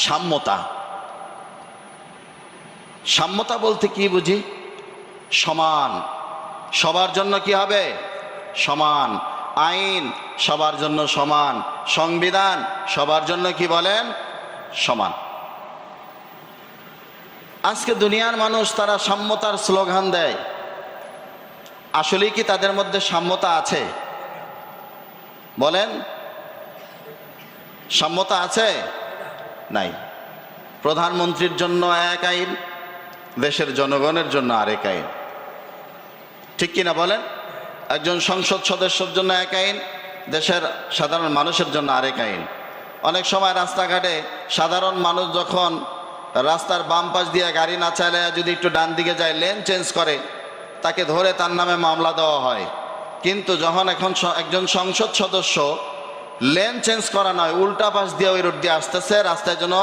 সাম্যতা। সাম্যতা বলতে কি বুঝি? সমান, সবার জন্য কি হবে? সমান। আইন সবার জন্য সমান, সংবিধান সবার জন্য কি বলেন? সমান। আজকে দুনিয়ার মানুষ তারা সাম্যতার স্লোগান দেয়, আসলেই কি তাদের মধ্যে সাম্যতা আছে? বলেন, সাম্যতা আছে? নাই। প্রধানমন্ত্রীর জন্য এক আইন, দেশের জনগণের জন্য আরেক আইন, ঠিক কিনা বলেন? একজন সংসদ সদস্যের জন্য এক আইন, দেশের সাধারণ মানুষের জন্য আরেক আইন। অনেক সময় রাস্তাঘাটে সাধারণ মানুষ যখন রাস্তার বাম পাশ দিয়ে গাড়ি না চাইলে যদি একটু ডান দিকে যায়, লেন চেঞ্জ করে, তাকে ধরে তার নামে মামলা দেওয়া হয়। কিন্তু যখন এখন একজন সংসদ সদস্য লেন চেঞ্জ করা নয়, উল্টা পাশ দিয়ে ওই রোড দিয়ে আসতেছে, রাস্তায় যেন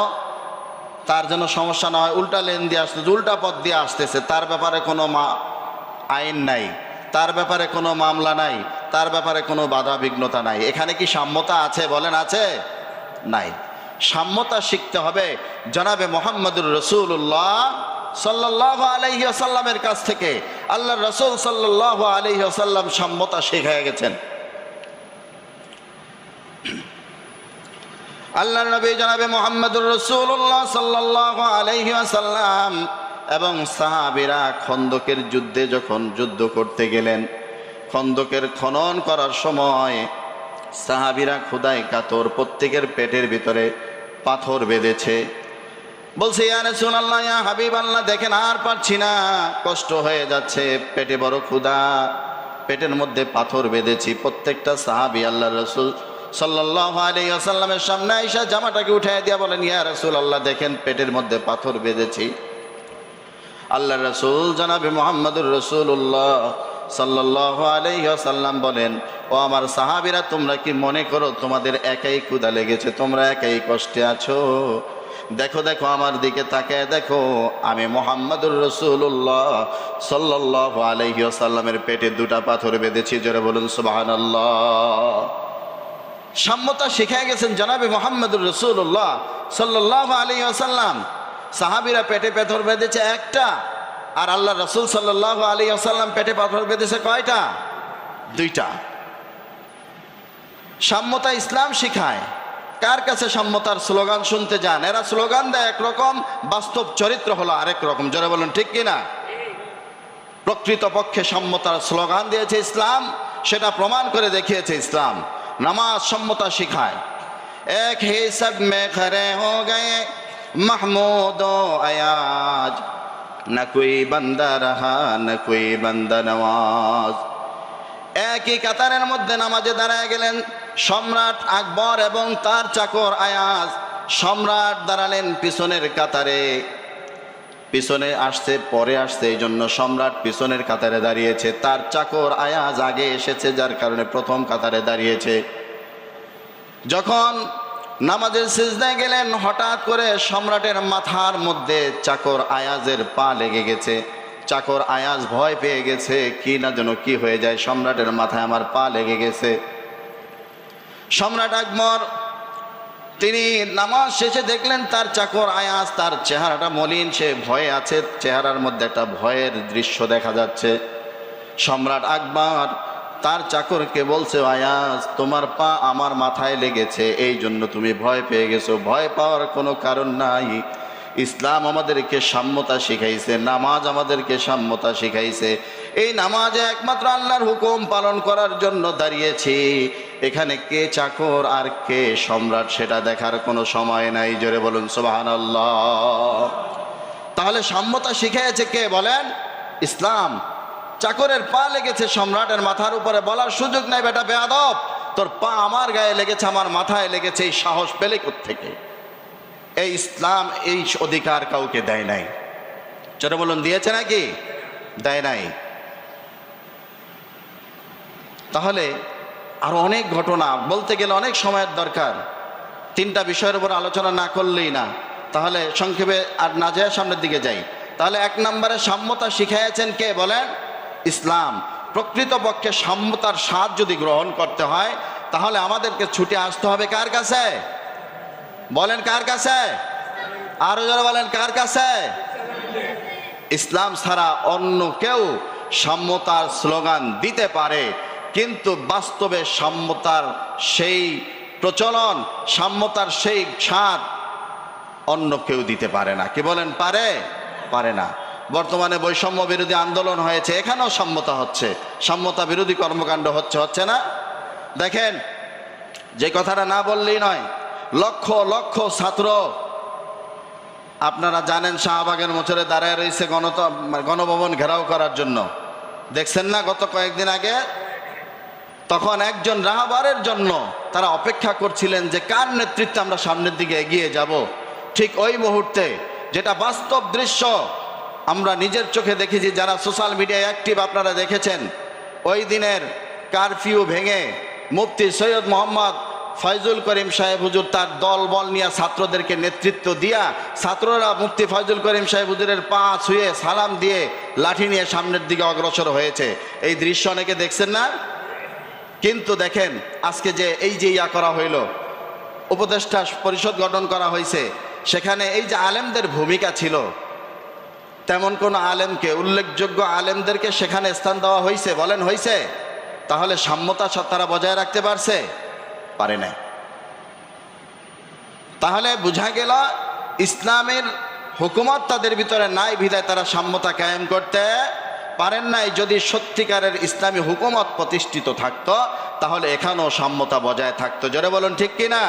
তার জন্য সমস্যা না হয়, উল্টা লেন দিয়ে আসতেছে, উল্টা পথ দিয়ে আসতেছে, তার ব্যাপারে কোনো আইন নাই, তার ব্যাপারে কোনো মামলা নাই, তার ব্যাপারে কোনো বাধা বিঘ্নতা নাই। এখানে কি সাম্যতা আছে? বলেন, আছে? নাই। সাম্যতা শিখতে হবে জনাবে মুহাম্মদুর রাসূলুল্লাহ সাল্লাল্লাহু আলাইহি ওয়াসাল্লামের কাছ থেকে। আল্লাহর রাসূল সাল্লাল্লাহু আলাইহি ওয়াসাল্লাম সাম্যতা শিখিয়ে গেছেন। আল্লাহর নবী জনাবে মুহাম্মদুর রাসূলুল্লাহ সাল্লাল্লাহু আলাইহি ওয়াসাল্লাম এবং সাহাবীরা খন্দকের যুদ্ধে যখন যুদ্ধ করতে গেলেন, খন্দকের খনন করার সময় সাহাবীরা ক্ষুধায় কাতর, প্রত্যেকের পেটের ভিতরে পাথর বেঁধেছে। বলছে, ইয়া রাসূলুল্লাহ, ইয়া হাবিবাল্লাহ, দেখেন আর পারছি না, কষ্ট হয়ে যাচ্ছে, পেটে বড় ক্ষুধা, পেটের মধ্যে পাথর বেঁধেছি। প্রত্যেকটা সাহাবী আল্লাহর রাসূল সাল্লাল্লাহু আলাইহি ওয়াসাল্লামের সামনে আয়েশা জামাটাকে উঠায় দিয়া বলেন, ইয়া রাসূলুল্লাহ, দেখেন পেটের মধ্যে পাথর বেঁধেছি। আল্লাহর রাসূল জনাবে মুহাম্মদুর রাসূলুল্লাহ সাল্লাল্লাহু আলাইহি ওয়াসাল্লাম বলেন, ও আমার সাহাবীরা, তোমরা কি মনে করো তোমাদের একাই ক্ষুধা লেগেছে, তোমরা একাই কষ্টে আছো? দেখো দেখো, আমার দিকে তাকায় দেখো, আমি মুহাম্মদুর রাসূলুল্লাহ সাল্লাল্লাহু আলাইহি ওয়াসাল্লামের পেটে দুটা পাথর বেঁধেছি। জোরে বলুন সুবহানাল্লাহ। সাম্যতা শিখায় গেছেন জনাবে মুহাম্মদুর রাসূলুল্লাহ সাল্লাল্লাহু আলাইহি ওয়াসাল্লাম। সাহাবীরা পেটে পাথর বেঁধেছে একটা, আর আল্লাহ রাসূল সাল্লাল্লাহু আলাইহি ওয়াসাল্লাম পেটে পাথর বেঁধেছে কয়টা? দুইটা। সাম্যতা ইসলাম শিখায়। কার কাছে সাম্যতার স্লোগান শুনতে যান? এরা স্লোগান দেয় একরকম, বাস্তব চরিত্র হলো আরেক রকম। জোরে বলুন, ঠিক কিনা? প্রকৃতপক্ষে সাম্যতার স্লোগান দিয়েছে ইসলাম, সেটা প্রমাণ করে দেখিয়েছে ইসলাম। নামাজ সাম্যতা শিখায়। এক হি সব মে খড়ে হো গয়ে মাহমুদ ও আয়াজ, না কোই বান্দা রাহা না কোই বান্দা নওয়াজ। একই কাতারের মধ্যে নামাজে দাঁড়ায় গেলেন সম্রাট আকবর এবং তার চাকর আয়াজ। সম্রাট দাঁড়ালেন পিছনের কাতারে, পিছনে আসছে, পরে আসছে, এই জন্য সম্রাট পিছনের কাতারে দাঁড়িয়েছে, তার চাকর আয়াজ আগে এসেছে, যার কারণে প্রথম কাতারে দাঁড়িয়েছে। যখন নামাজের সিজদায় গেলেন, হঠাৎ করে সম্রাটের মাথার মধ্যে চাকর আয়াজের পা লেগে গেছে। চাকর আয়াজ ভয় পেয়ে গেছে, কি না যেন কি হয়ে যায়, সম্রাটের মাথায় আমার পা লেগে গেছে। সম্রাট আকবর তিনি নামাজ শেষে দেখলেন তার চাকর আয়াজ, তার চেহারাটা মলিন, সে ভয়ে আছে, চেহারার মধ্যে একটা ভয়ের দৃশ্য দেখা যাচ্ছে। সম্রাট আকবর তার চাকরকে বলছে, আয়াজ, তোমার পা আমার মাথায় লেগেছে, এই জন্য তুমি ভয় পেয়ে গেছো। ভয় পাওয়ার কোনো কারণ নাই। ইসলাম আমাদেরকে সাম্যতা শিখাইছে, নামাজ আমাদেরকে সাম্যতা শিখাইছে। এই নামাজে একমাত্র আল্লাহর হুকুম পালন করার জন্য দাঁড়িয়েছি। এখানে কে চাকর আর কে সম্রাট সেটা দেখার কোনো সময় নাই। জোরে বলুন সুবহানাল্লাহ। তাহলে সাম্যতা শিখাইছে কে? বলেন, ইসলাম। চাকরের পা লেগেছে সম্রাটের মাথার উপরে, বলার সুযোগ নাই, বেটা বেয়াদব, তোর পা আমার গায়ে লেগেছে, আমার মাথায় লেগেছে, এই সাহস পেলে কোত্থেকে? এই ইসলাম এই অধিকার কাউকে দেয় নাই। জোরে বলুন, দিয়েছে নাকি? দেয় নাই। তাহলে আরো অনেক ঘটনা বলতে গেলে অনেক সময়ের দরকার, তিনটা বিষয়ের উপর আলোচনা না করলেই না। তাহলে সংক্ষেপে আর না যায়, সামনের দিকে যাই। তাহলে এক নম্বরে সাম্যতা শিখাইছেন কে? বলেন, ইসলাম। প্রকৃতপক্ষে সাম্যতার স্বাদ যদি গ্রহণ করতে হয়, তাহলে আমাদেরকে ছুটে আসতে হবে কার কাছে? বলেন, কার কাছে? আরো যারা বলেন কার কাছে? ইসলাম ছাড়া অন্য কেউ সাম্যতার স্লোগান দিতে পারে, কিন্তু বাস্তবে সাম্যতার সেই প্রচলন, সাম্যতার সেই স্বাদ অন্য কেউ দিতে পারে না। কি বলেন, পারে? পারে না। বর্তমানে বৈষম্য বিরোধী আন্দোলন হয়েছে, এখানেও সাম্যতা হচ্ছে, সাম্যতা বিরোধী কর্মকাণ্ড হচ্ছে না? দেখেন, যে কথাটা না বললেই নয়, লক্ষ লক্ষ ছাত্র আপনারা জানেন শাহবাগের মোচরে দাঁড়ায় রয়েছে গণভবন ঘেরাও করার জন্য। দেখছেন না গত কয়েকদিন আগে? তখন একজন রাহবারের জন্য তারা অপেক্ষা করছিলেন যে কার নেতৃত্বে আমরা সামনের দিকে এগিয়ে যাব। ঠিক ওই মুহূর্তে, যেটা বাস্তব দৃশ্য আমরা নিজের চোখে দেখেছি, যারা সোশ্যাল মিডিয়ায় অ্যাক্টিভ আপনারা দেখেছেন, ওই দিনের কারফিউ ভেঙে মুফতি সৈয়দ মোহাম্মদ ফয়জুল করিম সাহেব হুজুর তার দল বল নিয়ে ছাত্রদেরকে নেতৃত্ব দিয়া, ছাত্ররা মুফতি ফয়জুল করিম সাহেব হুজুরের পা ছুঁয়ে সালাম দিয়ে লাঠি নিয়ে সামনের দিকে অগ্রসর হয়েছে। এই দৃশ্য অনেকে দেখছেন না? কিন্তু দেখেন, আজকে যে এই যে ইয়া করা হইল, উপদেষ্টা পরিষদ গঠন করা হয়েছে, সেখানে এই যে আলেমদের ভূমিকা ছিল, তেমন কোন আলেমকে, উল্লেখযোগ্য আলেমদেরকে সেখানে স্থান দেওয়া হয়েছে? বলেন, হয়েছে? তাহলে সাম্যতা তারা বজায় রাখতে পারছে? পারে নাই। তাহলে বোঝা গেল ইসলামের হুকুমত তাদের ভিতরে নাই, বিধায় তারা সাম্যতা কায়েম করতে পারেন নাই। যদি সত্যিকারের ইসলামী হুকুমত প্রতিষ্ঠিত থাকতো, তাহলে এখানেও সাম্যতা বজায় থাকতো। জোরে বলুন ঠিক কিনা?